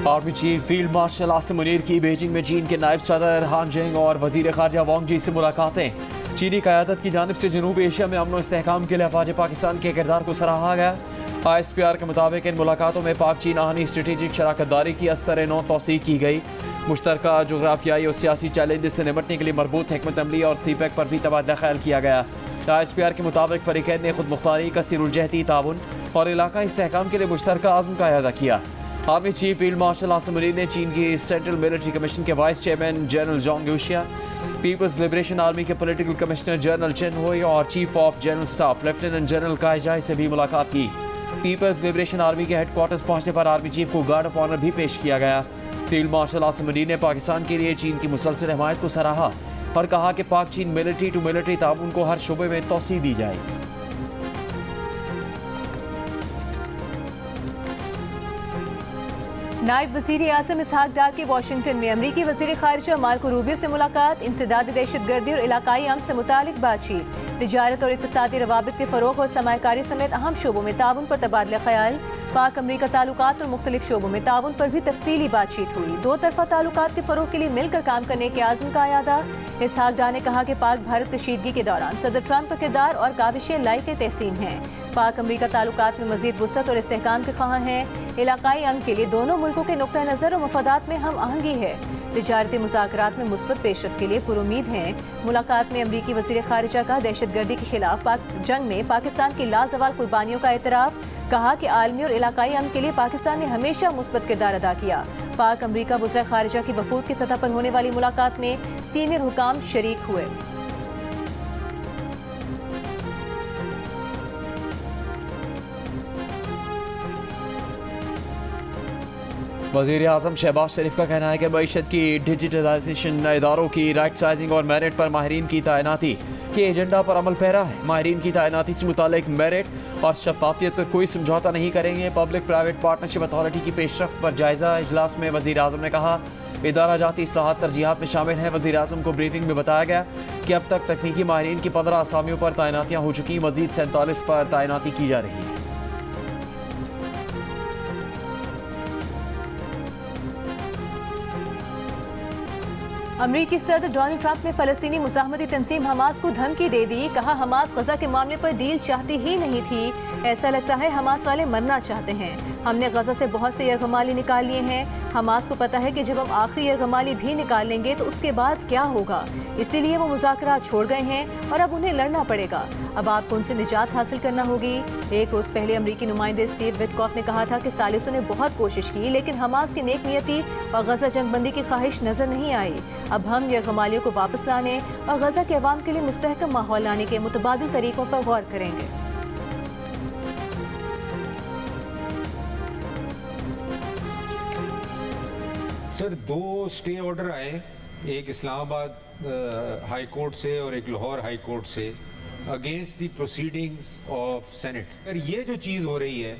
Army chief field marshal Asim Munir की Beijing में चीन के नायब सदर हान जेंग और वजीर खारजा वांग जी से मुलाकातें। चीनी क़यादत की जानिब से जनूबी एशिया में अमन व इस्तेहकाम के लिए अफवाज पाकिस्तान के किरदार को सराहा गया। ISPR के मुताबिक इन मुलाकातों में पाक चीन आहनी स्ट्रेटेजिक शराकत दारी की असर नौ तौसीक की गई। मुश्तरका जोग्राफियाई और सियासी चैलेंज से निपटने के लिए मरबूत हिकमत अमली और CPEC पर भी तबादला ख्याल किया गया। ISPR के मुताबिक फरीकैन ने खुद मुख्तारी, कसीरुलजहती ताउन और इलाकाई इस्तेहकाम के लिए मुश्तरका आज़म का अदा किया। Army chief field marshal Asim Munir ने चीन की सेंट्रल मिलिट्री कमीशन के vice chairman general Zhang Youxia, People's Liberation Army के political commissioner general Chen Hui और chief of general staff lieutenant general कायजाई से भी मुलाकात की। पीपल्स लिबरेशन आर्मी के हेडक्वार्टर्स पहुंचने पर आर्मी चीफ को गार्ड ऑफ ऑनर भी पेश किया गया। फील्ड मार्शल आसिम मुनीर ने पाकिस्तान के लिए चीन की मुसलसल हिमायत को सराहा और कहा कि पाक चीन मिलिट्री टू मिलिट्री ताउन को हर शोबे में तोसी दी जाएगी। नायब वज़ीर आज़म इसहाक डार की वाशिंगटन में अमरीकी वज़ीर खारिजा मार्को रूबियो से मुलाकात। इंसदाद दहशतगर्दी और इलाकाई अमन से मुतालिक बातचीत, तिजारत और इक़्तिसादी रवाबित के फ़रोग़ और सरमायाकारी समेत अहम शोबों में ताउन पर तबादला ख्याल। पाक अमरीका ताल्लुकात और मुख्तलिफ शोबों में ताउन पर भी तफसीली बातचीत हुई। दो तरफ़ा ताल्लुकात के फ़रोग़ के लिए मिलकर काम करने के आज़म का अयादा। इसहाक डार ने कहा कि पाक भारत कशीदगी के दौरान सदर ट्रंप का किरदार और काविशें लायक़ तहसीन हैं। पाक अमरीका ताल्लुकात में मज़ीद वुसअत और इस्तेहकाम के ख्वाह हैं। इलाकाई अमन के लिए दोनों मुल्कों के नुक्ता नज़र और मफादात में हम आहंगी है। तिजारती मुज़ाकरात में मुस्बत पेशरफ के लिए पुरुमीद हैं। मुलाकात में अमरीकी वज़ीर खारिजा का दहशतगर्दी के खिलाफ जंग में पाकिस्तान की लाजवाल कुर्बानियों का एतराफ़। कहा कि आलमी और इलाकाई अमन के लिए पाकिस्तान ने हमेशा मुस्बत किरदार अदा किया। पाक अमरीका वज़ीर खारिजा की वफूद की सतह पर होने वाली मुलाकात में सीनियर हुकाम शरीक हुए। वज़ीर आज़म शहबाज शरीफ का कहना है कि मईशत की डिजिटलाइजेशन, इदारों की राइट साइजिंग और मेरिट पर माहिरीन की तैनाती के एजेंडा पर अमल पैरा है। माहिरीन की तैनाती से मुतालिक मेरिट और शफाफियत पर कोई समझौता नहीं करेंगे। पब्लिक प्राइवेट पार्टनरशिप अथॉरिटी की पेशरफ्त पर जायजा इजलास में वज़ीर आज़म ने कहा इदारा जाती इस्लाहात तरजीहात में शामिल है। वज़ीर आज़म को ब्रीफिंग में बताया गया कि अब तक तकनीकी माहिरीन की 15 असामियों पर तैनातियाँ हो चुकी, मज़ीद 47 पर तैनाती की जा रही है। अमरीकी सदर डोनाल्ड ट्रंप ने फ़लस्तीनी मुज़ाहमती तंजीम हमास को धमकी दे दी। कहा हमास गज़ा के मामले पर डील चाहती ही नहीं थी, ऐसा लगता है हमास वाले मरना चाहते हैं। हमने गज़ा से बहुत से यरगमाली निकाल लिए हैं। हमास को पता है कि जब हम आखिरी यरगमाली भी निकाल लेंगे तो उसके बाद क्या होगा, इसीलिए वो मुज़ाकरात छोड़ गए हैं और अब उन्हें लड़ना पड़ेगा। अब आपको उनसे निजात हासिल करना होगी। एक रोज़ पहले अमरीकी नुमाइंदे स्टीव विटकॉफ ने कहा था कि सालिसों ने बहुत कोशिश की लेकिन हमास की नेक नियती और गज़ा जंगबंदी की ख्वाहिश नज़र नहीं आई। अब हम यरगमालियों को वापस लाने और गज़ा के अवाम के लिए मुस्तहकम माहौल लाने के मुतबादिल तरीकों पर गौर करेंगे। सर, 2 स्टे ऑर्डर आए, एक इस्लामाबाद हाई कोर्ट से और एक लाहौर हाई कोर्ट से against the proceedings of senate. Sir, ये जो चीज़ हो रही है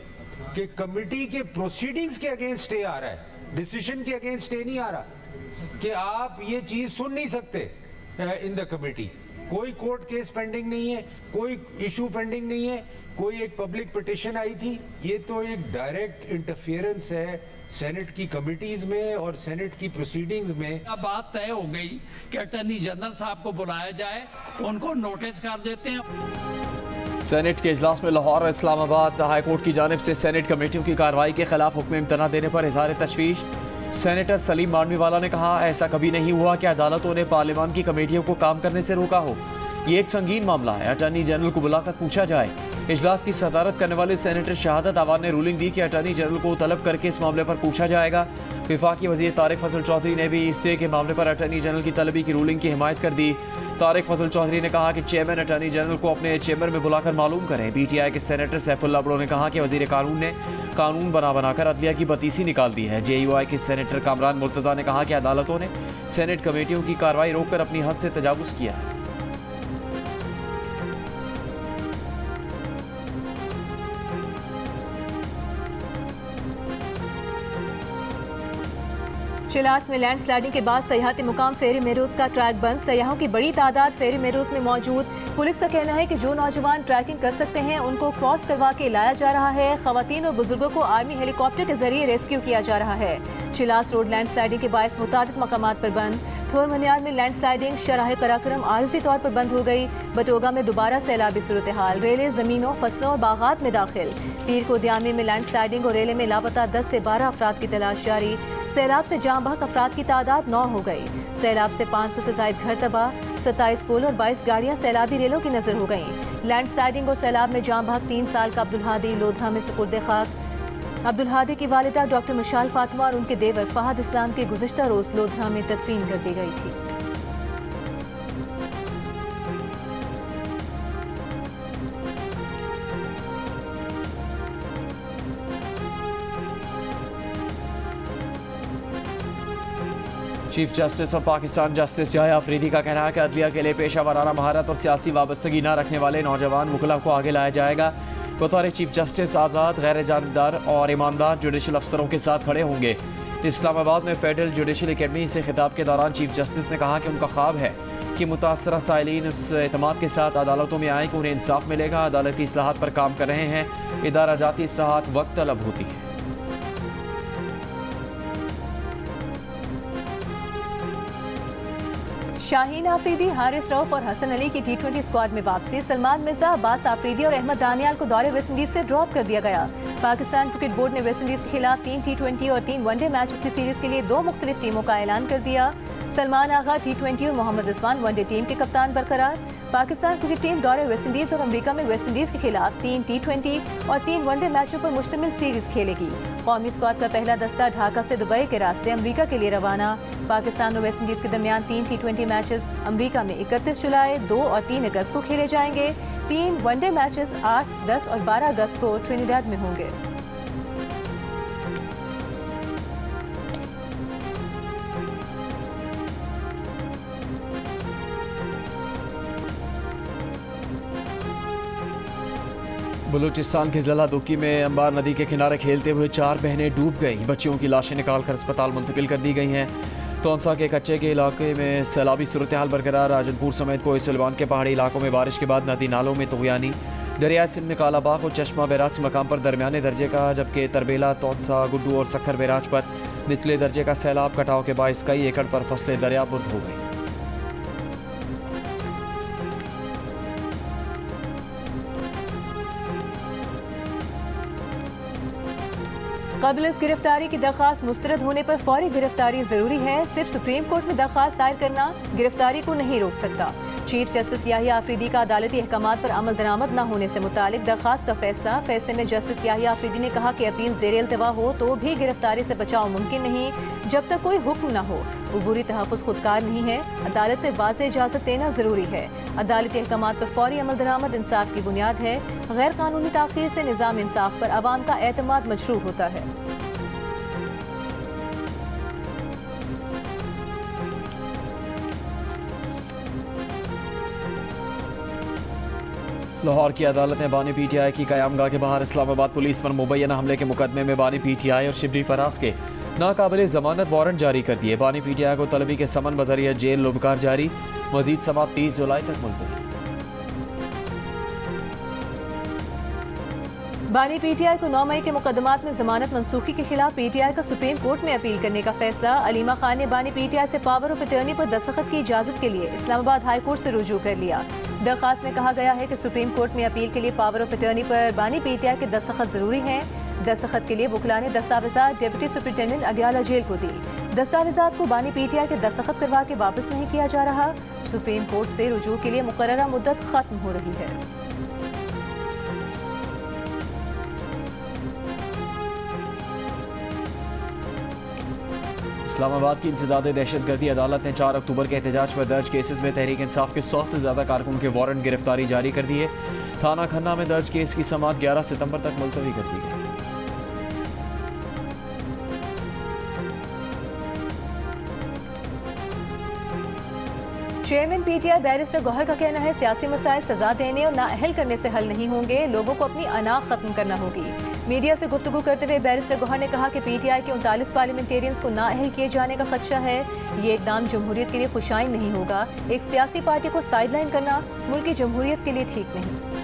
कि कमेटी के प्रोसीडिंग्स के अगेंस्ट स्टे आ रहा है, डिसीजन के अगेंस्ट स्टे नहीं आ रहा कि आप ये चीज़ सुन नहीं सकते इन द कमेटी। कोई कोर्ट केस पेंडिंग नहीं है, कोई इशू पेंडिंग नहीं है, कोई एक पब्लिक पिटिशन आई थी। ये तो एक डायरेक्ट इंटरफेरेंस है सेनेट की कमिटीज में और सेनेट की प्रोसीडिंग्स में। अब बात तय हो गई कि अटॉर्नी जनरल साहब को बुलाया जाए, उनको नोटिस कर देते हैं। सेनेट के इजलास में लाहौर और इस्लामाबाद हाई कोर्ट की जानिब से सेनेट कमेटियों की कार्रवाई के खिलाफ हुक्म इम्तना देने पर इजहार तशवीश। सेनेटर सलीम मानवीवाला ने कहा ऐसा कभी नहीं हुआ कि अदालतों ने पार्लियामान की कमेटियों को काम करने से रोका हो। ये एक संगीन मामला है, अटॉर्नी जनरल को बुलाकर पूछा जाए। इजलास की सदारत करने वाले सेनेटर शहादत आवान ने रूलिंग दी कि अटॉर्नी जनरल को तलब करके इस मामले पर पूछा जाएगा। विफाकी वज़ीर तारिक फजल चौधरी ने भी स्टे के मामले पर अटॉर्नी जनरल की तलबी की रूलिंग की हिमायत कर दी। तारिक फजल चौधरी ने कहा कि चेयरमैन अटॉर्नी जनरल को अपने चेम्बर में बुलाकर मालूम करें। PTI के सेनेटर सैफुल्लाह बड़ो ने कहा कि वज़ीर कानून ने कानून बनाकर अदलिया की बतीसी निकाल दी है। JUI के सेनेटर कामरान मुर्तज़ा ने कहा कि अदालतों ने सेनेट कमेटियों की कार्रवाई रोककर अपनी हद से तजावुज़ किया है। चिलास में लैंड स्लाइडिंग के बाद सयाहती मुकाम फेरी मेरोज का ट्रैक बंद। सयाहों की बड़ी तादाद फेरी मेरोज में मौजूद। पुलिस का कहना है कि जो नौजवान ट्रैकिंग कर सकते हैं उनको क्रॉस करवा के लाया जा रहा है। खवातीन और बुजुर्गों को आर्मी हेलीकॉप्टर के जरिए रेस्क्यू किया जा रहा है। चिलास रोड लैंड स्लाइडिंग के बायस मुताबिक मकामात पर बंद। थोर मनियार में लैंड स्लाइडिंग शराह कराक्रम आरजी तौर पर बंद हो गई। बटोगा में दोबारा सैलाबी सूरत हाल, रेलें ज़मीनों फसलों और बागात में दाखिल। पीर को दियामी में लैंड स्लाइडिंग और रेले में लापता 10 से 12 अफराद की तलाश जारी। सैलाब से जाँ बहक अफराद की तादाद 9 हो गई। सैलाब से 500 से ज्यादा घर तबाह, 27 पुल और 22 गाड़ियाँ सैलाबी रेलों की नजर हो गईं। लैंड स्लाइडिंग और सैलाब में जाँ बहक 3 साल का अब्दुल हादी लोधा में सुपुर्द खाक। अब्दुल हादी की वालिदा डॉक्टर मुशाल फातिमा और उनके देवर फहद इस्लाम की गुज़िश्ता रोज लोधा में तदफीन कर दी गई थी। चीफ जस्टिस और पाकिस्तान जस्टिस याह्या अफरीदी का कहना है कि अदलिया के लिए पेशा वराना महारत और सियासी वाबस्तगी न रखने वाले नौजवान मुकल्लफ को आगे लाया जाएगा। बतौर चीफ जस्टिस आज़ाद, गैर जानबदार और ईमानदार जुडिशल अफसरों के साथ खड़े होंगे। इस्लामाबाद में फेडरल जुडिशल अकेडमी से खिताब के दौरान चीफ जस्टिस ने कहा कि उनका ख्वाब है कि मुतासरा साइलिन उस एतमाद के साथ अदालतों में आए कि उन्हें इंसाफ मिलेगा। अदालती इस्लाहात पर काम कर रहे हैं। इदारा जाती इस्लाहात वक्त तलब होती है। शाहीन आफरीदी, हारिस रऊफ और हसन अली की T20 स्क्वाड में वापसी। सलमान मिर्जा, अब्बास आफरीदी और अहमद दानियाल को दौरे वेस्ट इंडीज से ड्रॉप कर दिया गया। पाकिस्तान क्रिकेट बोर्ड ने वेस्ट इंडीज के खिलाफ 3 T20 और 3 वनडे मैचेस की सीरीज के लिए 2 मुख्तलिफ टीमों का ऐलान कर दिया। सलमान आगा T20 और मोहम्मद रिजवान वनडे टीम के कप्तान बरकरार। पाकिस्तान क्रिकेट टीम दौरे वेस्ट इंडीज और अमेरिका में वेस्ट इंडीज के खिलाफ 3 T20 और 3 वनडे मैचों पर मुश्तमिल सीरीज खेलेगी। कौमी स्क्वाड का पहला दस्ता ढाका से दुबई के रास्ते अमेरिका के लिए रवाना। पाकिस्तान और वेस्ट इंडीज के दरमियान 3 T20 मैचेस अमेरिका में 31 जुलाई, 2 और 3 अगस्त को खेले जाएंगे। 3 वनडे मैचेस 8, 10 और 12 अगस्त को ट्रिनिडाड में होंगे। बलूचिस्तान के जिला दुकी में अंबार नदी के किनारे खेलते हुए 4 बहनें डूब गईं। बच्चियों की लाशें निकालकर अस्पताल मुंतकिल कर दी गई हैं। तौंसा के कच्चे के इलाके में सैलाबी सूरत हाल बरकरार। राजनपुर समेत कोई सलवान के पहाड़ी इलाकों में बारिश के बाद नदी नालों में तुगयानी। दरिया सिंध में कालाबाग और चश्मा बैराज मकाम पर दरमियाने दर्जे का, जबकि तरबेला, तौंसा, गुड्डू और सखर बैराज पर निचले दर्जे का सैलाब कटाव के बायस कई एकड़ पर फसलें दरियाबुर्द हो गई। काबिल गिरफ्तारी की दरख्वास्त मुस्तरद होने पर फौरी गिरफ्तारी जरूरी है। सिर्फ सुप्रीम कोर्ट में दरख्वास्त दायर करना गिरफ्तारी को नहीं रोक सकता। चीफ जस्टिस याह्या अफरीदी का अदालती अहकामात पर अमल दरामद न होने से मुतालिक दरख्वास्त का फैसला। फैसले में जस्टिस याह्या अफरीदी ने कहा कि अपील ज़ेर इल्तवा हो तो भी गिरफ्तारी से बचाव मुमकिन नहीं जब तक कोई हुक्म न हो। उबूरी तहफ़्फ़ुज़ खुदकार नहीं है। अदालत से वाज़ेह इजाज़त देना ज़रूरी है। अदालती अहकामात पर फौरी अमल दरामद इंसाफ की बुनियाद है। गैर कानूनी ताख़ीर से निज़ाम इंसाफ पर अवाम का एतमाद मजरूह होता है। लाहौर की अदालत ने बानी PTI की क़यामगाह के बाहर इस्लामाबाद पुलिस पर मुबैना हमले के मुकदमे में बानी PTI और शिबली फराज के नाकाबिल ज़मानत वारंट जारी कर दिए। बानी PTI को तलबी के समन बजरिया जेल लुबकार जारी। मजीद समात 30 जुलाई तक मुलतवी। बानी PTI को 9 मई के मुकदमात में जमानत मनसूखी के खिलाफ PTI का सुप्रीम कोर्ट में अपील करने का फैसला। अलीमा खान ने बानी PTI से पावर ऑफ अटर्नी पर दस्तखत की इजाजत के लिए इस्लामाबाद हाई कोर्ट से रुजू कर लिया। दरख्वास्त में कहा गया है कि सुप्रीम कोर्ट में अपील के लिए पावर ऑफ अटर्नी पर बानी PTI के दस्तखत जरूरी हैं। दस्तखत के लिए वकला ने दस्तावेजात डिप्टी सुप्रिंटेंडेंट अडियाला जेल को दी। दस्तावेजात को बानी PTI के दस्तखत करवा के वापस नहीं किया जा रहा। सुप्रीम कोर्ट से रुजू के लिए मुकर्ररा मुद्दत खत्म हो रही है। इस्लामाबाद की इंसदाद दहशतगर्दी अदालत ने 4 अक्टूबर के एहतजाज पर दर्ज केसेस में तहरीक इंसाफ के 100 से ज़्यादा कारकुन के वारंट गिरफ्तारी जारी कर दिए। थाना खन्ना में दर्ज केस की समाअत 11 सितंबर तक मुलतवी कर दी गई। चेयरमैन PTI बैरिस्टर गौहर का कहना है सियासी मसाइल सजा देने और नाअहल करने से हल नहीं होंगे, लोगों को अपनी अना खत्म करना होगी। मीडिया से गुफ्तगू करते हुए बैरिस्टर गौहर ने कहा कि PTI के 39 पार्लियामेंटेरियंस को नाअहल किए जाने का खदशा है। ये इकदाम जमहूरियत के लिए खुशाइन नहीं होगा। एक सियासी पार्टी को साइडलाइन करना मुल्क की जमहूरियत के लिए ठीक नहीं।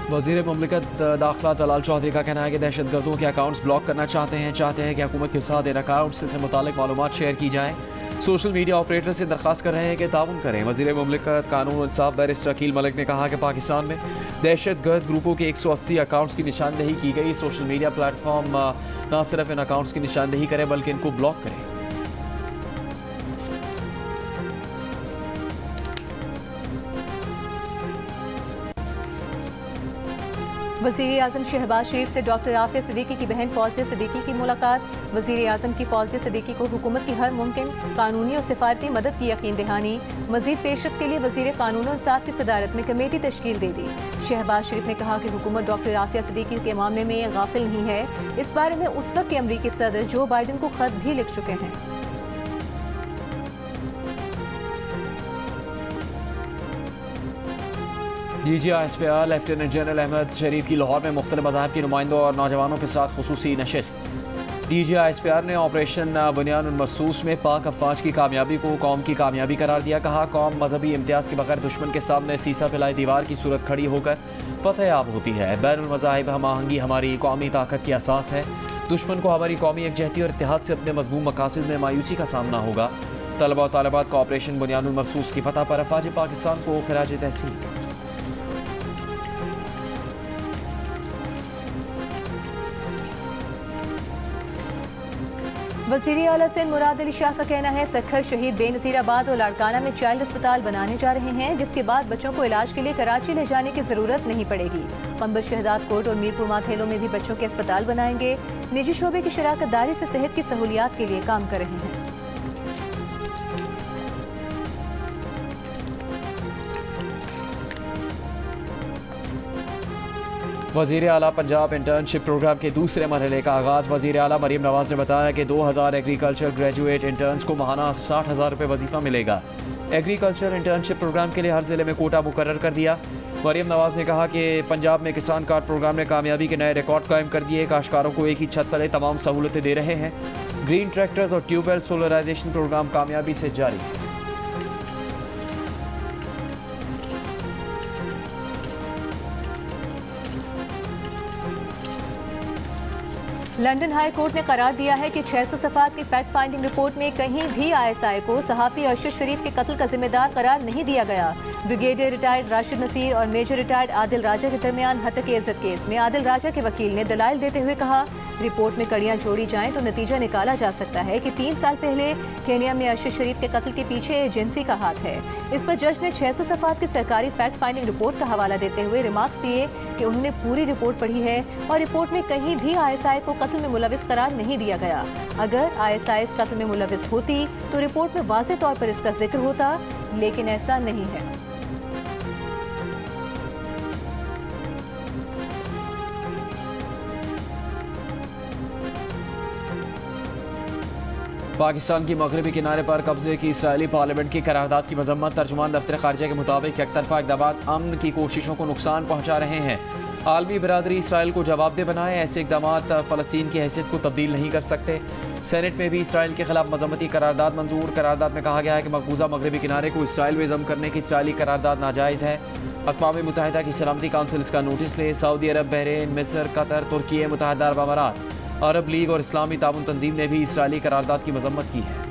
वज़ीर मुमलिकत दाखिला तलाल चौधरी का कहना है कि दहशत गर्दों के अकाउंट्स ब्लॉक करना चाहते हैं कि हुकूमत के साथ इन अकाउंट्स से मुतालिक मालूमात शेयर की जाए। सोशल मीडिया ऑपरेटर से दरख्वास्त कर रहे हैं कि ताउन करें। वज़ीर मुमलिकत कानून इंसाफ बैरिस्टर अकील मलिक ने कहा कि पाकिस्तान में दहशत गर्द ग्रुपों के 180 अकाउंट्स की निशानदेही की गई। सोशल मीडिया प्लेटफॉर्म न सिर्फ इन अकाउंट्स की निशानदेही करें बल्कि इनको ब्लॉक करें। वज़ीर आज़म शहबाज शरीफ से डॉक्टर आफिया सिद्दीकी की बहन फौजिया सिद्दीकी की मुलाकात। वज़ीर आज़म की फौजिया सिद्दीकी को हुकूमत की हर मुमकिन कानूनी और सिफारती मदद की यकीन दहानी। मज़ीद पेशरफ्त के लिए वज़ीर कानून और इंसाफ की सदारत में कमेटी तश्कील दे दी। शहबाज शरीफ ने कहा कि हुकूमत डॉक्टर आफिया सिद्दीकी के मामले में गाफिल नहीं है। इस बारे में उस वक्त के अमरीकी सदर जो बाइडन को खत भी लिख चुके हैं। DGISPR लेफ्टिनेंट जनरल अहमद शरीफ की लाहौर में मुख्तलिफ मज़ाहब के नुमाइंदों और नौजवानों के साथ खुसूसी नशिस्त। DGISPR ने ऑपरेशन बुनियानुल मरसूस में पाक अफवाज की कामयाबी को कौम की कामयाबी करार दिया। कहा कौम मजहबी इम्तियाज़ के बगैर दुश्मन के सामने सीसा पिलाई दीवार की सूरत खड़ी होकर फतेहयाब होती है। बैनुल मज़ाहिब हम आहंगी हमारी कौमी ताकत की असास है। दुश्मन को हमारी कौमी यकजहती और इत्तेहाद से अपने मजबूत मकासद में मायूसी का सामना होगा। तलबा और तालिबात का ऑपरेशन बुनियानुल मरसूस की फतह पर अफवाज पाकिस्तान को खिराज तहसीन। वज़ीर आला सिंध मुराद अली शाह का कहना है सखर शहीद बेनज़ीराबाद और लाड़काना में चाइल्ड अस्पताल बनाने जा रहे हैं, जिसके बाद बच्चों को इलाज के लिए कराची ले जाने की ज़रूरत नहीं पड़ेगी। पंबल शहजाद कोट और मीरपुर माथेलों में भी बच्चों के अस्पताल बनाएंगे। निजी शोबे की शराकत दारी से सेहत की सहूलियात के लिए काम कर रहे हैं। वज़ीर आला पंजाब इंटर्नशिप प्रोग्राम के दूसरे मरहले का आगाज़। वज़ीर आला मरीम नवाज ने बताया कि 2000 एग्रीकल्चर ग्रेजुएट इंटर्न्स को माहाना 60,000 रुपये वजीफ़ा मिलेगा। एग्रीकल्चर इंटर्नशिप प्रोग्राम के लिए हर ज़िले में कोटा मुकर्रर कर दिया। मरीम नवाज ने कहा कि पंजाब में किसान कार्ड प्रोग्राम ने कामयाबी के नए रिकॉर्ड कायम कर दिए। काश्तकारों को एक ही छत तले तमाम सहूलतें दे रहे हैं। ग्रीन ट्रैक्टर्स और ट्यूबवेल सोलराइजेशन प्रोग्राम कामयाबी से जारी। लंदन हाई कोर्ट ने करार दिया है कि 600 सफ़ात की फैक्ट फाइंडिंग रिपोर्ट में कहीं भी ISI को सहाफ़ी अरशद शरीफ के कत्ल का जिम्मेदार करार नहीं दिया गया। ब्रिगेडियर रिटायर्ड राशिद नसीर और मेजर रिटायर्ड आदिल राजा के दरमियान हत्या इज़्ज़त केस में आदिल राजा के वकील ने दलाइल देते हुए कहा रिपोर्ट में कड़ियाँ जोड़ी जाएं तो नतीजा निकाला जा सकता है कि 3 साल पहले केनिया में अरशद शरीफ के कत्ल के पीछे एजेंसी का हाथ है। इस पर जज ने 600 सफ़ात की सरकारी फैक्ट फाइंडिंग रिपोर्ट का हवाला देते हुए रिमार्क्स दिए कि उन्होंने पूरी रिपोर्ट पढ़ी है और रिपोर्ट में कहीं भी ISI को कत्ल में मुलविस करार नहीं दिया गया। अगर ISI इस कत्ल में मुलविस होती तो रिपोर्ट में वाज़ेह तौर पर इसका जिक्र होता, लेकिन ऐसा नहीं है। पाकिस्तान की मगरबी किनारे पर कब्जे की इसराइली पार्लियामेंट की करारदाद की मजम्मत। तर्जुमान दफ्तर खारजा के मुताबिक एकतरफा इक़दाम अमन की कोशिशों को नुकसान पहुँचा रहे हैं। आलमी बरादरी इसराइल को जवाबदेह बनाए। ऐसे इक़दाम फ़लस्तीन की हैसियत को तब्दील नहीं कर सकते। सेनेट में भी इसराइल के खिलाफ मजम्मती करारदाद मंजूर। करारदाद में कहा गया है कि मकबूजा मगरबी किनारे को इसराइल में ज़म करने की इसराइली करारदाद नाजायज़ है। अक़वाम मुत्तहिदा की सलामती काउंसिल इसका नोटिस ले। सऊदी अरब, बहरीन, मिस्र, कतर, तुर्की, मुत्तहिदा अरब अमारात, अरब लीग और इस्लामी ताउन तंजीम ने भी इसराइली करारदाद की मजम्मत की है।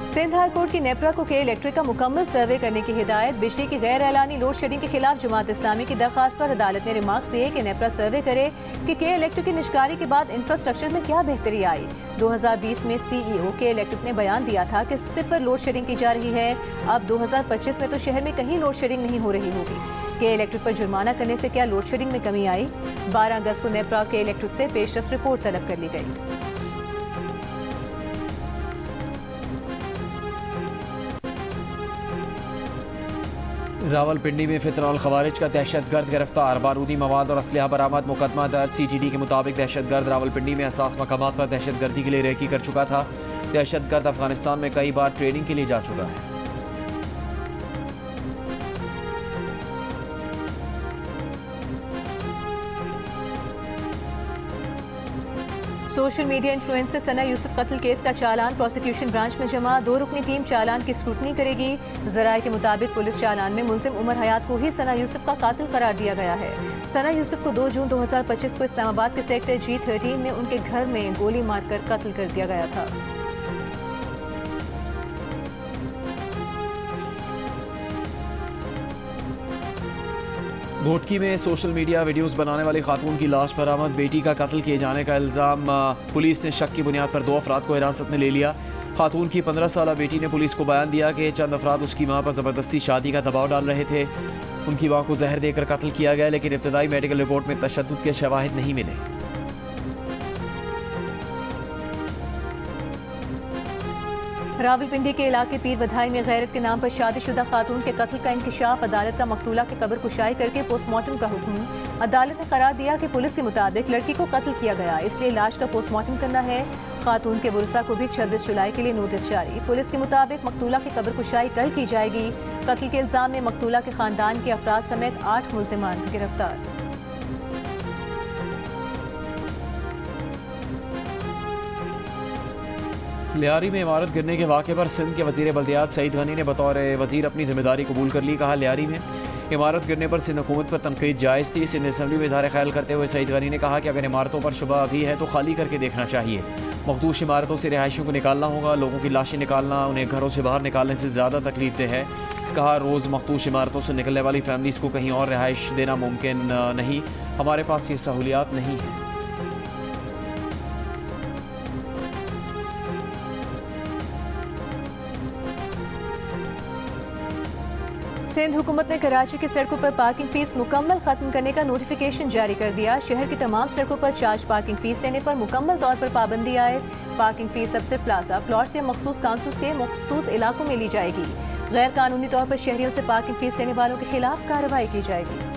सिंध हाई कोर्ट की नेपरा को के इलेक्ट्रिक का मुकम्मल सर्वे करने की हिदायत। बिजली की गैर एलानी लोड शेडिंग के खिलाफ जमात इस्लामी की दरख्वास्त पर अदालत ने रिमार्क्स दिए कि नेपरा सर्वे करे कि के इलेक्ट्रिक की निष्कारी के बाद इंफ्रास्ट्रक्चर में क्या बेहतरी आई। 2020 में CEO के इलेक्ट्रिक ने बयान दिया था कि 0 लोड शेडिंग की जा रही है। अब 2025 में तो शहर में कहीं लोड शेडिंग नहीं हो रही होगी। के इलेक्ट्रिक पर जुर्माना करने से क्या लोड शेडिंग में कमी आई? 12 अगस्त को नेपरा के इलेक्ट्रिक से पेशरफ्त रिपोर्ट तलब कर ली गई। रावलपिंडी में फितरौल खवारिज का दहशतगर्द गिरफ्तार। बारूदी मवाद और असलहा बरामद। मुकदमा दर्ज। CGD के मुताबिक दहशतगर्द रावलपिंडी में असास मकामात पर दहशतगर्दी के लिए रेकी कर चुका था। दहशतगर्द अफगानिस्तान में कई बार ट्रेनिंग के लिए जा चुका है। सोशल मीडिया इन्फ्लुएंसर सना यूसुफ कत्ल केस का चालान प्रोसिक्यूशन ब्रांच में जमा। 2 रुकनी टीम चालान की स्क्रूटनी करेगी। ज़राए के मुताबिक पुलिस चालान में मुलजिम उमर हयात को ही सना यूसुफ का कातिल करार दिया गया है। सना यूसुफ को 2 जून 2025 को इस्लामाबाद के सेक्टर G13 में उनके घर में गोली मारकर कत्ल कर दिया गया था। घोटकी में सोशल मीडिया वीडियोस बनाने वाली खातून की लाश बरामद। बेटी का कत्ल किए जाने का इल्ज़ाम। पुलिस ने शक की बुनियाद पर 2 अफराद को हिरासत में ले लिया। खातून की 15 साला बेटी ने पुलिस को बयान दिया कि चंद अफराद उसकी मां पर ज़बरदस्ती शादी का दबाव डाल रहे थे। उनकी मां को जहर देकर कत्ल किया गया, लेकिन इब्तदाई मेडिकल रिपोर्ट में तशद्दुद के शवाहिद नहीं मिले। रावलपिंडी के इलाके पीर वधाई में गैरत के नाम पर शादीशुदा खातून के कत्ल का इंकशाफ। अदालत का मकतूला की कब्र कुशाई करके पोस्टमार्टम का हुक्म। अदालत ने करार दिया कि पुलिस के मुताबिक लड़की को कत्ल किया गया, इसलिए लाश का पोस्टमार्टम करना है। खातून के वरसा को भी 26 जुलाई के लिए नोटिस जारी। पुलिस के मुताबिक मकतूला की कब्र कुशाई कल की जाएगी। कत्ल के इल्जाम में मकतूला के खानदान के अफराद समेत 8 मुल्जिमान गिरफ्तार। लियारी में इमारत गिरने के वाक़े पर सिंध के वज़ीर बल्दियात सईद गनी ने बतौर वज़ीर अपनी जिम्मेदारी कबूल कर ली। कहा, लियारी में इमारत गिरने पर सिंध हुकूमत पर तनकीद जायज़ थी। सिंध असम्बली में इज़हार ख्याल करते हुए सईद गनी ने कहा कि अगर इमारतों पर शुबा अभी है तो खाली करके देखना चाहिए। मखदूश इमारतों से रिहायशियों को निकालना होगा। लोगों की लाशें निकालना उन्हें घरों से बाहर निकालने से ज़्यादा तकलीफदेह है। कहा, रोज़ मखदूश इमारतों से निकलने वाली फैमिलीज़ को कहीं और रिहाइश देना मुमकिन नहीं। हमारे पास ये सहूलियात नहीं है। सिंध हुकूमत ने कराची की सड़कों पर पार्किंग फीस मुकम्मल खत्म करने का नोटिफिकेशन जारी कर दिया। शहर की तमाम सड़कों पर चार्ज पार्किंग फीस लेने पर मुकम्मल तौर पर पाबंदी आए। पार्किंग फीस सबसे प्लाजा प्लॉट्स या मखसूस काउंसिल्स के मखसूस इलाकों में ली जाएगी। गैर कानूनी तौर पर शहरियों से पार्किंग फीस लेने वालों के खिलाफ कार्रवाई की जाएगी।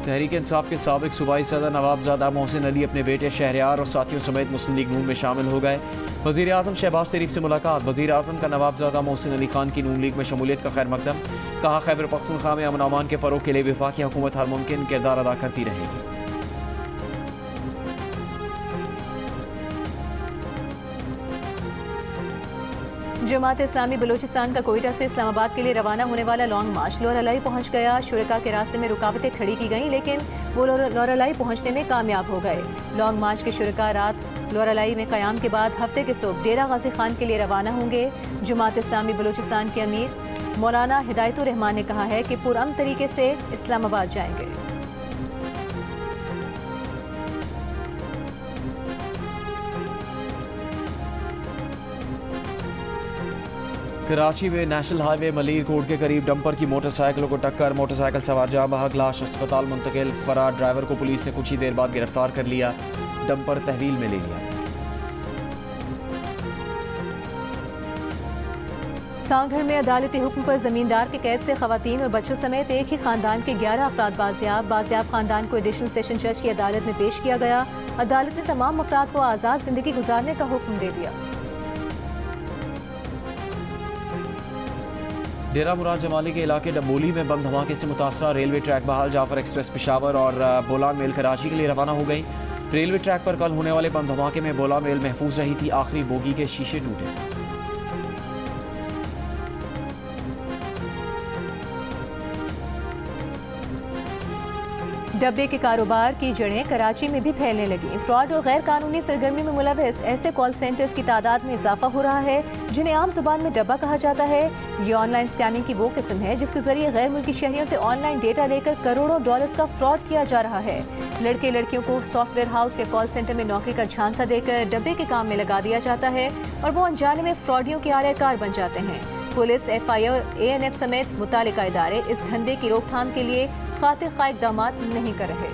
तहरीक इंसाफ के साबिक सूबाई सदर नवाबजादा मोहसिन अली अपने बेटे शहरयार और साथियों समेत मुस्लिम लीग नून में शामिल हो गए। वज़ीर आज़म शहबाज शरीफ से मुलाकात। वज़ीर आज़म का नवाबजादा मोहसिन अली खान की नून लीग में शमूलियत का खैर मकदम। कहा, खैबर पख्तूनख्वा में अमन अमान के फ़रोग़ के लिए वफाकी हुकूमत हर मुमकिन किरदार अदा करती रहेगी। जमात इस्लामी बलूचिस्तान का कोयटा से इस्लामाबाद के लिए रवाना होने वाला लॉन्ग मार्च लोरालाई पहुंच गया। शुरका के रास्ते में रुकावटें खड़ी की गईं, लेकिन वो लोरालाई पहुंचने में कामयाब हो गए। लॉन्ग मार्च के शुरका रात लोरालाई में क़याम के बाद हफ्ते के सुबह डेरा गाजी खान के लिए रवाना होंगे। जमात इस्लामी बलूचिस्तान के अमीर मौलाना हिदायतुर रहमान ने कहा है कि पुरअमन तरीके से इस्लामाबाद जाएंगे। कराची में नेशनल हाईवे मलीर कोट के करीब डंपर की मोटरसाइकिलों को टक्कर। मोटरसाइकिल सवार जाँ बहक, लाश अस्पताल मुंतकिल। फरार ड्राइवर को पुलिस ने कुछ ही देर बाद गिरफ्तार कर लिया। डंपर तहवील में ले लिया। सांगढ़ में अदालती हुक्म पर जमींदार के कैद से खवातीन और बच्चों समेत एक ही खानदान के 11 अफराद बाजियाब खानदान को एडिशनल सेशन जज की अदालत में पेश किया गया। अदालत ने तमाम अफराद को आज़ाद जिंदगी गुजारने का हुक्म दे दिया। डेरा मुराद जमाली के इलाके डबोली में बम धमाके से मुतासरा रेलवे ट्रैक बहाल। जाफर एक्सप्रेस पेशावर और बोलान मेल कराची के लिए रवाना हो गई। रेलवे ट्रैक पर कल होने वाले बम धमाके में बोलान मेल महफूज रही थी। आखिरी बोगी के शीशे टूटे। डब्बे के कारोबार की जड़ें कराची में भी फैलने लगी। फ्रॉड और गैर कानूनी सरगर्मी में मुलविस ऐसे कॉल सेंटर्स की तादाद में इजाफा हो रहा है जिन्हें आम जुबान में डब्बा कहा जाता है। ये ऑनलाइन स्कैमिंग की वो किस्म है जिसके जरिए गैर मुल्की शहरियों से ऑनलाइन डेटा लेकर करोड़ों डॉलर्स का फ्रॉड किया जा रहा है। लड़के लड़कियों को सॉफ्टवेयर हाउस या कॉल सेंटर में नौकरी का झांसा देकर डब्बे के काम में लगा दिया जाता है और वो अनजाने में फ्रॉडियों के आलाकार बन जाते हैं। पुलिस, FI और ANF समेत मुतालिका इदारे इस धंधे की रोकथाम के लिए खातिर खा इक़दाम नहीं कर रहे।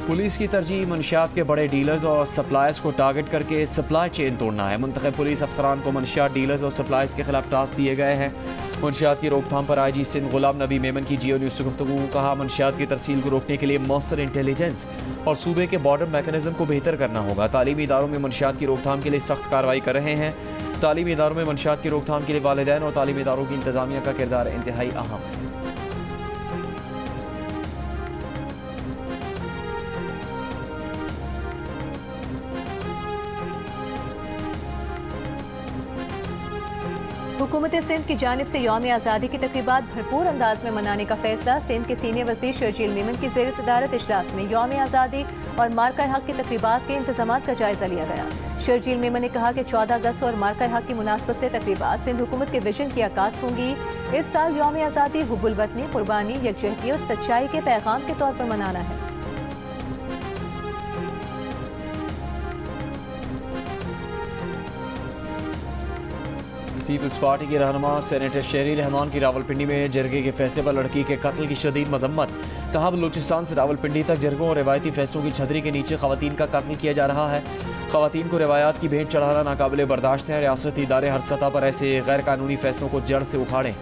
पुलिस की तरजीह मंशियात के बड़े डीलर्स और सप्लायर्स को टारगेट करके सप्लाई चेन तोड़ना है। मुंतखब पुलिस अफसरान को मंशियात डीलर्स और सप्लायर्स के खिलाफ टास्क दिए गए हैं। मंशियात की रोकथाम पर IG सिंध गुलाम नबी मेमन की जियो न्यूज़ से गुफ्तगू। कहा, मंशियात की तरसील को रोकने के लिए मौसर इंटेलिजेंस और सूबे के बॉर्डर मैकेनिज्म को बेहतर करना होगा। तालीमी इदारों में मंशियात की रोकथाम के लिए सख्त कार्रवाई कर रहे हैं। तालीमी इदारों में मंशियात की रोकथाम के लिए वालिदैन और तालीमी इदारों की इंतजामिया का किरदार इंतहाई अहम है। हुकूमत सिंध की जानिब से यौम आज़ादी की तकरीबात भरपूर अंदाज में मनाने का फैसला। सिंध के सीनियर वज़ीर शर्जील मेमन की ज़ेर सदारत इजलास में यौम आज़ादी और मार्का हक की तकरीबात के इंतजाम का जायजा लिया गया। शर्जील मेमन ने कहा कि 14 अगस्त और मार्का हक की मुनासबत से तकरीबात सिंध हुकूमत के विजन की अक्कास होंगी। इस साल यौम आज़ादी हुब्बुल वतनी, कुर्बानी, यकजहती और सच्चाई के पैगाम के तौर पर मनाना है। पीपल्स पार्टी के रहनुमा सेनेटर शहरी रहमान की रावलपिंडी में जरगे के फैसले पर लड़की के कत्ल की शदीद मजम्मत। कहा, बलूचिस्तान से रावलपिंडी तक जरगों और रिवायती फैसलों की छतरी के नीचे खवातीन का कत्ल किया जा रहा है। खवातीन को रिवायात की भेंट चढ़ाना नाकाबिले बर्दाश्त है। रियासती इदारे हर सतह पर ऐसे गैर कानूनी फैसलों को जड़ से उखाड़ें।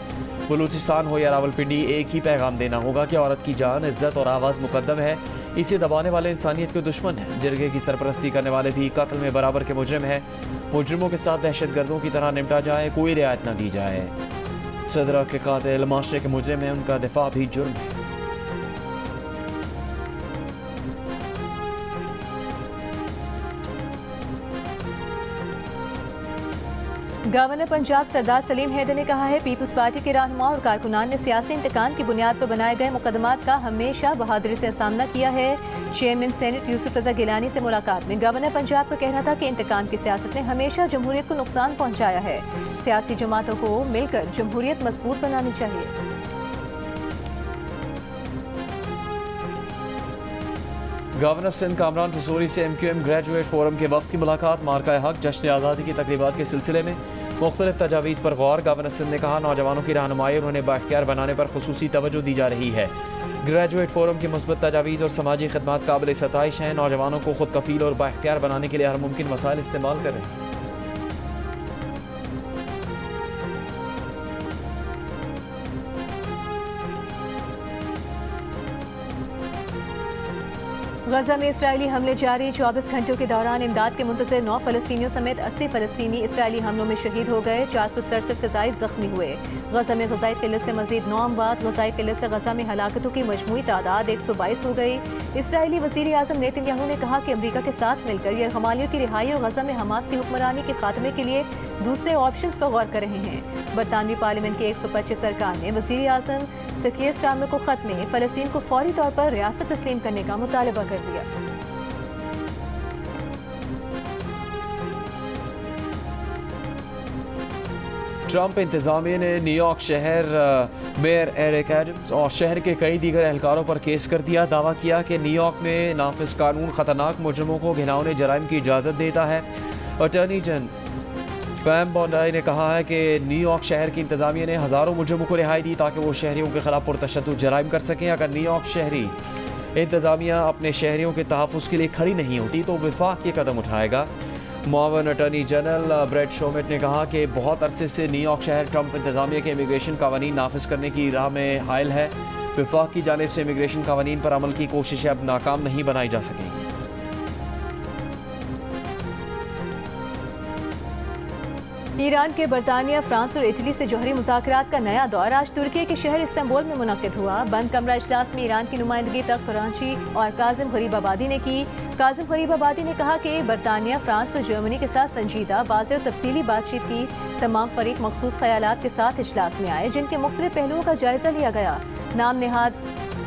बलूचिस्तान हो या रावलपिंडी, एक ही पैगाम देना होगा कि औरत की जान, इज्जत और आवाज़ मुकद्दम है। इसे दबाने वाले इंसानियत के दुश्मन हैं। जरगे की सरपरस्ती करने वाले भी कत्ल में बराबर के मुजरिम हैं। मुजरिमों के साथ दहशतगर्दों की तरह निपटा जाए, कोई रियायत न दी जाए। सदरा के कातिल माशरे के मुजरिम हैं, उनका दिफा भी जुर्म है। गवर्नर पंजाब सरदार सलीम हैदर ने कहा है, पीपल्स पार्टी के रहनुमा और कारकुनान ने सियासी इंतकाम की बुनियाद पर बनाए गए मुकदमात का हमेशा बहादुरी से सामना किया है। चेयरमैन सेनेट यूसुफ रजा गिलानी से मुलाकात में गवर्नर पंजाब का कहना था कि इंतकाम की सियासत ने हमेशा जमहूरियत को नुकसान पहुंचाया है। सियासी जमातों को मिलकर जमहूरियत मजबूत बनानी चाहिए। गवर्नर सिंध कामरान रसूरी से MQM ग्रेजुएट फोरम के वक्त की मुलाकात। मार्का हक जश्न आज़ादी की तकरीबात के सिलसिले में मुख्तलिफ तजावीज़ पर गौर। गवर्नर सिंध ने कहा, नौजवानों की रहनुमाई और उन्हें बाख्तियार बनाने पर खुसूसी तवज्जो दी जा रही है। ग्रेजुएट फोरम की मुस्बत तजावीज़ और समाजी खदमात काबिल सताइश हैं। नौजवानों को खुद कफील और बाख्तियार बनाने के लिए हर मुमकिन वसाइल इस्तेमाल करें। गजा में इसराइली हमले जारी। 24 घंटों के दौरान इमदाद के मुंतज़िर 9 फ़लस्तीनियों समेत 80 फ़लस्तीनी इसराइली हमलों में शहीद हो गए। 467 से ज़ायद ज़ख्मी हुए। गजा में ग़ज़ाई क़िल्लत से मज़ीद 9 अमवात। ग़ज़ाई क़िल्लत से गजा में हलाकतों की मजमूई तादाद 122 हो गई। इसराइली वज़ीर आज़म नेतन्याहू ने कहा कि अमरीका के साथ मिलकर यरगमालियों की रिहाई और गजा में हमास की हुक्मरानी के खात्मे के लिए दूसरे ऑप्शन पर गौर कर रहे हैं। बरतानवी पार्लियामेंट के 125 अरकान ने वज़ीर आज़म से कीर स्टारमर को ख़त में फ़लस्तीन को फौरी तौर पर रियासत तस्लीम करने का मुतालबा कर दिया। ट्रंप इंतजामिया ने न्यूयॉर्क शहर मेयर एरिक एडम्स और शहर के कई दीगर एहलकारों पर केस कर दिया। दावा किया कि न्यूयॉर्क में नाफिज कानून खतरनाक मुजरिमों को घिनौने जराइम की इजाज़त देता है। अटॉर्नी जनरल पैम बोंडाई ने कहा है कि न्यूयॉर्क शहर की इंतजामिया ने हज़ारों मुजरिमों को रिहाई दी ताकि वो शहरियों के खिलाफ पुरतशद्दुद जराइम कर सकें। अगर न्यूयॉर्क शहरी इंतजामिया अपने शहरियों के तहफ़्फ़ुज़ के लिए खड़ी नहीं होती तो वफाक ये कदम उठाएगा। मुआवन अटॉर्नी जनरल ब्रेट शोमेट ने कहा कि बहुत अरसे से न्यूयॉर्क शहर ट्रंप इंतजामिया के इमिग्रेशन कानून नाफिज करने की राह में हायल है। वफाक की जानिब से इमिग्रेशन कानून पर अमल की कोशिशें अब नाकाम नहीं बनाई जा सकेंगी। ईरान के बरतानिया, फ्रांस और इटली से जौहरी मुज़ाकरात का नया दौर आज तुर्की के शहर इस्तांबुल में मुनक़िद हुआ। बंद कमरा इजलास में ईरान की नुमाइंदगी तक कराची और काजिम गरीबाबादी ने की। काजिम गरीबाबादी ने कहा कि बरतानिया, फ्रांस और जर्मनी के साथ संजीदा, वाज़ेह और तफसीली बातचीत की। तमाम फरीक मखसूस ख्यालात के साथ इजलास में आए जिनके मुख्तलिफ पहलुओं का जायजा लिया गया। नाम नेहाद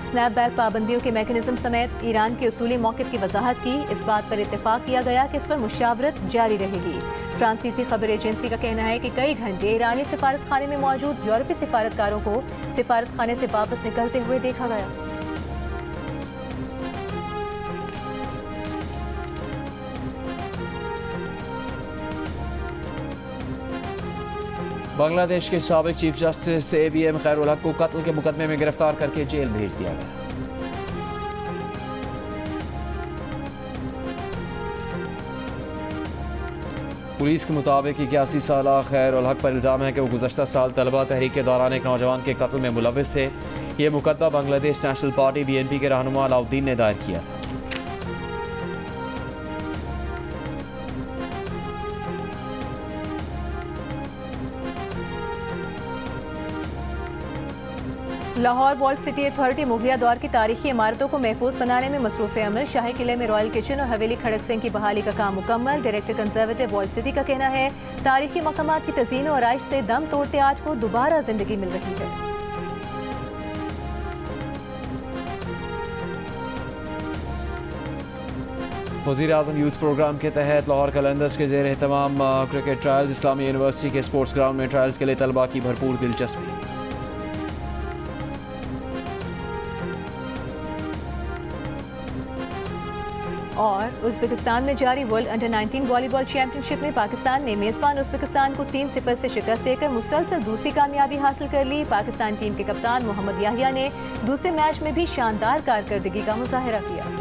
स्नैपबैक पाबंदियों के मैकेनिज्म समेत ईरान के उसूली मौक़िफ़ की वजाहत की। इस बात पर इत्तेफाक किया गया कि इस पर मुशावरत जारी रहेगी। फ्रांसीसी खबर एजेंसी का कहना है कि कई घंटे ईरानी सिफारत खाने में मौजूद यूरोपीय सिफारतकारों को सिफारत खाने से वापस निकलते हुए देखा गया। बांग्लादेश के साबिक चीफ जस्टिस ABM खैरुल हक को कत्ल के मुकदमे में गिरफ्तार करके जेल भेज दिया गया। पुलिस के मुताबिक 81 साल खैर उल हक पर इल्ज़ाम है कि वो गुज़श्ता साल तलबा तहरीक के दौरान एक नौजवान के कत्ल में मुलविस थे। ये मुकदमा बांग्लादेश नेशनल पार्टी BNP के रहनुमा अलाउद्दीन ने दायर किया था। लाहौर वॉल्ड सिटी अथॉरिटी मुगलिया दौर की तारीखी इमारतों को महफूज बनाने में मसरूफ़ अमल। शाही किले में रॉयल किचन और हवेली खड़क सिंह की बहाली का काम मुकम्मल। डायरेक्टर कंजर्वेटिव वॉल्ड सिटी का कहना है तारीखी मकामात की तज़ीन और आराइश से दम तोड़ते आज को दोबारा जिंदगी मिल रही है। वज़ीर-ए-आज़म यूथ प्रोग्राम के तहत लाहौर कलंदर्स के ज़ेर एहतमाम क्रिकेट ट्रायल्स। इस्लामी यूनिवर्सिटी के स्पोर्ट्स ग्राउंड में ट्रायल्स के लिए तलबा की भरपूर दिलचस्पी। और उज़्बेकिस्तान में जारी वर्ल्ड अंडर-19 वॉलीबॉल चैंपियनशिप में पाकिस्तान ने मेज़बान उज़्बेकिस्तान को 3-0 से शिकस्त देकर मुसलसल दूसरी कामयाबी हासिल कर ली। पाकिस्तान टीम के कप्तान मोहम्मद याहिया ने दूसरे मैच में भी शानदार कारकर्दगी का मुजाहिरा किया।